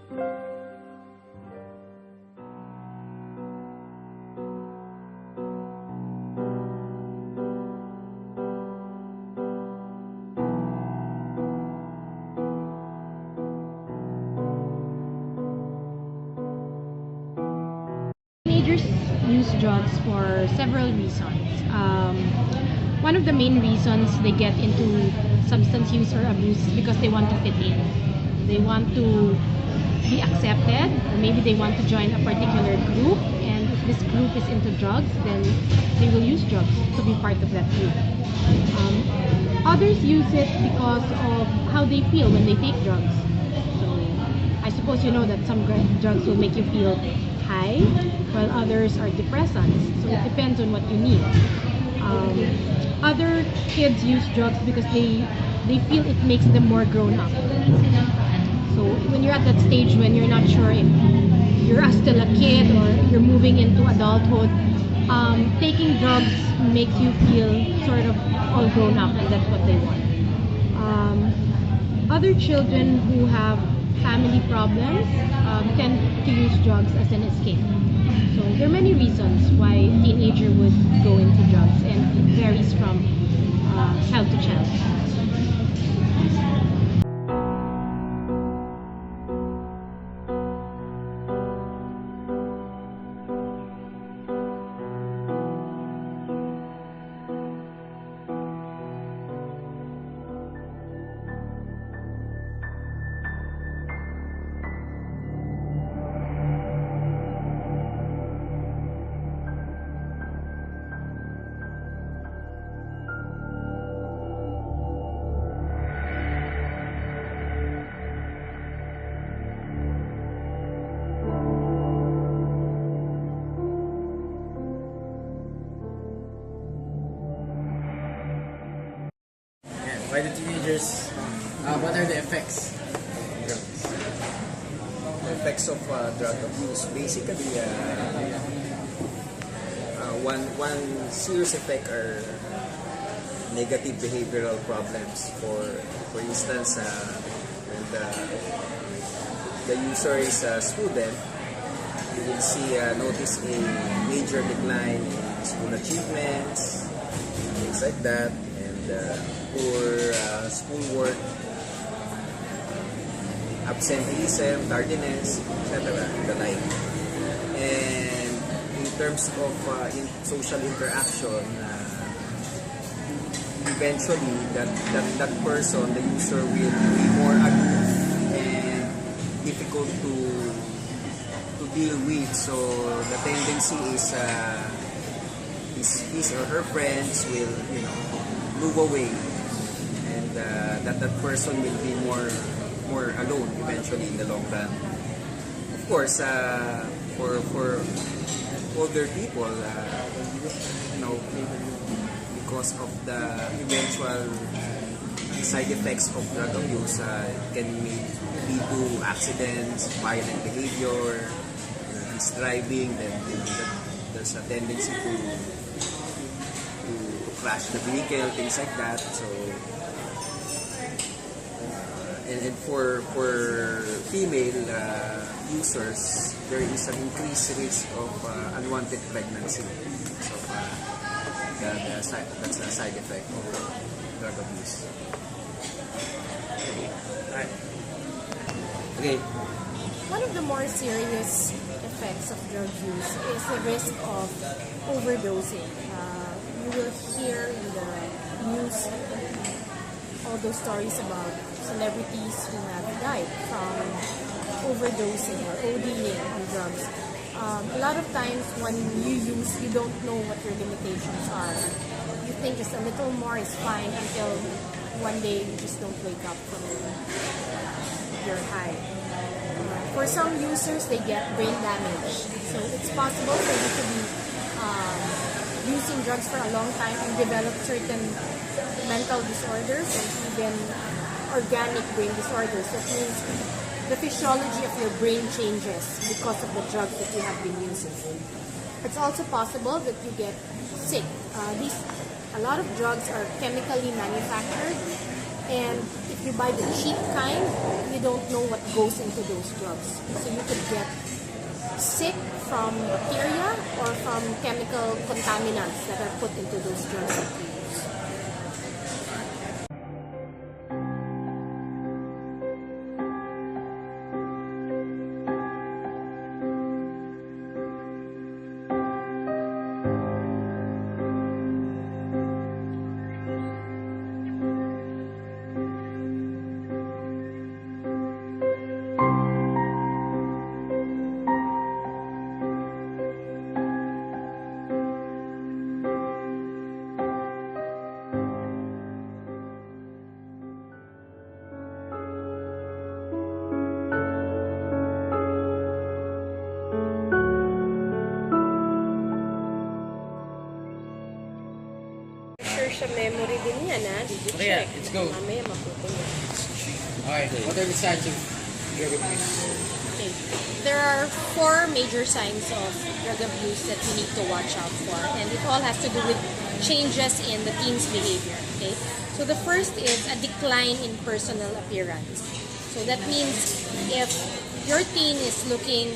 Teenagers use drugs for several reasons. One of the main reasons they get into substance use or abuse is because they want to fit in. They want to be accepted, or maybe they want to join a particular group, and if this group is into drugs, then they will use drugs to be part of that group. Others use it because of how they feel when they take drugs. So I suppose you know that some drugs will make you feel high, while others are depressants. So it depends on what you need. Other kids use drugs because they feel it makes them more grown up. So when you're at that stage when you're not sure if you're still a kid or you're moving into adulthood, taking drugs makes you feel sort of all grown up, and that's what they want. Other children who have family problems tend to use drugs as an escape. So there are many reasons why a teenager would go into drugs, and it varies from child to child. Why do teenagers? What are the effects of drugs? The effects of drug abuse. Basically, one serious effect are negative behavioral problems. For instance, when the user is a student, you will notice a major decline in school achievements, things like that, and poor schoolwork, absenteeism, tardiness, etc. and the like. And in terms of social interaction, eventually that person, the user, will be more aloof and difficult to deal with. So the tendency is his or her friends will move away, and that person will be more alone eventually in the long run. Of course, for older people, because of the eventual side effects of drug abuse, it can lead to accidents, violent behavior, is driving, then there's a tendency to crash the vehicle, things like that. So, and for female users, there is an increased risk of unwanted pregnancy. So, that's a side effect of drug abuse. Okay. One of the more serious effects of drug use is the risk of overdosing. You will hear in the news all those stories about celebrities who have died from overdosing or ODing on drugs. A lot of times when you use, you don't know what your limitations are. You think just a little more is fine until one day you just don't wake up from your high. For some users, they get brain damage. So it's possible for you to be using drugs for a long time and develop certain mental disorders and even organic brain disorders. That means the physiology of your brain changes because of the drugs that you have been using. It's also possible that you get sick. A lot of drugs are chemically manufactured, And if you buy the cheap kind, you don't know what goes into those drugs. So you could get sick from bacteria or from chemical contaminants that are put into those drugs that you use. Sure siya memory din yan, ha? Did you Okay, check? let's go. Mamaya mapupunta. Okay, what are the signs of drug abuse? Okay. There are 4 major signs of drug abuse that you need to watch out for, and it all has to do with changes in the teen's behavior. Okay, so the first is a decline in personal appearance. So that means if your teen is looking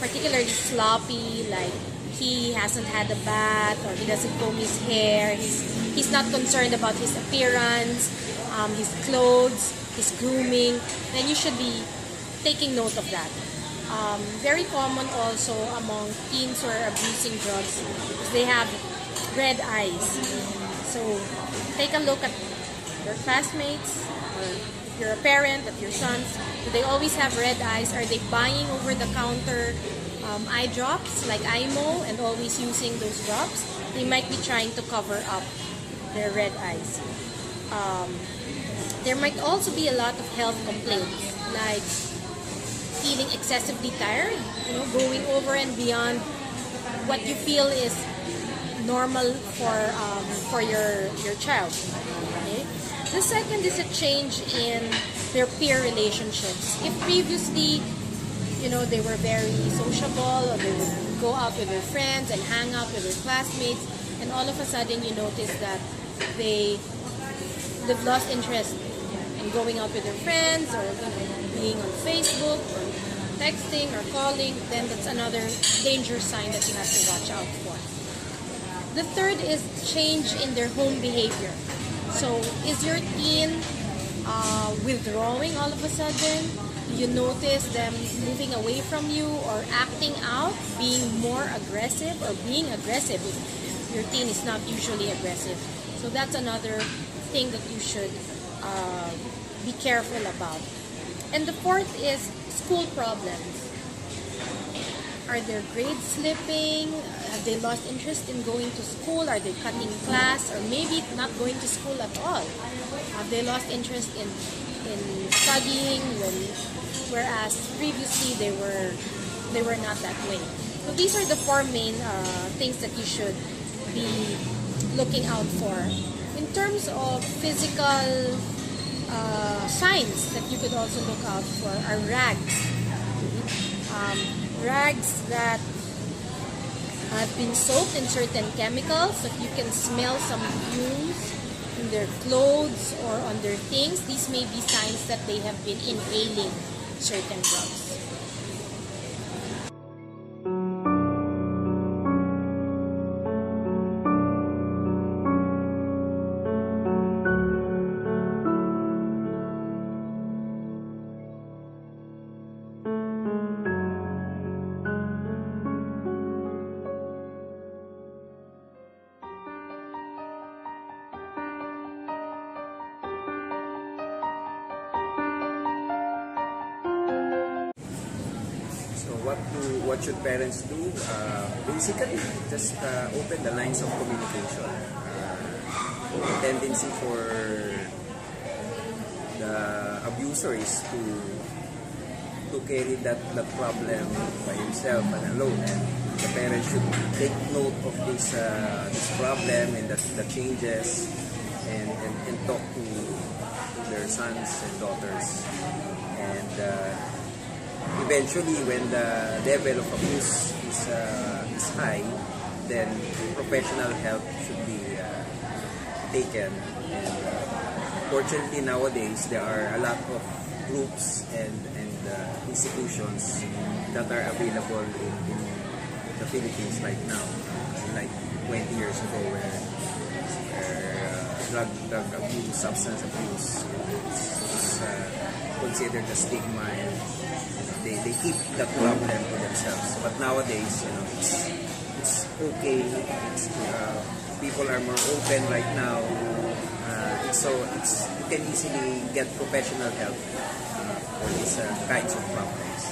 particularly sloppy, like he hasn't had a bath or he doesn't comb his hair, he's not concerned about his appearance, his clothes, his grooming, then you should be taking note of that. Very common also among teens who are abusing drugs is they have red eyes. So take a look at your classmates, or if you're a parent, at your sons, do they always have red eyes? Are they buying over-the-counter eye drops like IMO and always using those drops? They might be trying to cover up their red eyes. There might also be a lot of health complaints like feeling excessively tired, going over and beyond what you feel is normal for your child. Okay? The second is a change in their peer relationships. If previously, they were very sociable, or they would go out with their friends and hang out with their classmates, and all of a sudden you notice that they've lost interest in going out with their friends, or being on Facebook, or texting, or calling, then that's another danger sign that you have to watch out for. The third is change in their home behavior. So, is your teen withdrawing all of a sudden? Do you notice them moving away from you or acting out, being more aggressive or being aggressive if your teen is not usually aggressive? So that's another thing that you should be careful about. And the fourth is school problems. Are their grades slipping? Have they lost interest in going to school? Are they cutting class? Or maybe not going to school at all? Have they lost interest in studying whereas previously they were not that way? So these are the 4 main things that you should be looking out for. In terms of physical signs that you could also look out for are rags. Rags that have been soaked in certain chemicals, so if you can smell some fumes in their clothes or on their things, these may be signs that they have been inhaling certain drugs. What should parents do? Basically, just open the lines of communication. The tendency for the abuser is to carry that problem by himself and alone, and the parents should take note of this problem and the changes, and talk to their sons and daughters, and eventually, when the level of abuse is high, then professional help should be taken, and Fortunately, nowadays there are a lot of groups and institutions that are available in the Philippines right now, like 20 years ago, where drug abuse, substance abuse is considered a stigma, and they keep that problem to themselves. But nowadays, it's okay. People are more open right now. You can easily get professional help for these kinds of problems.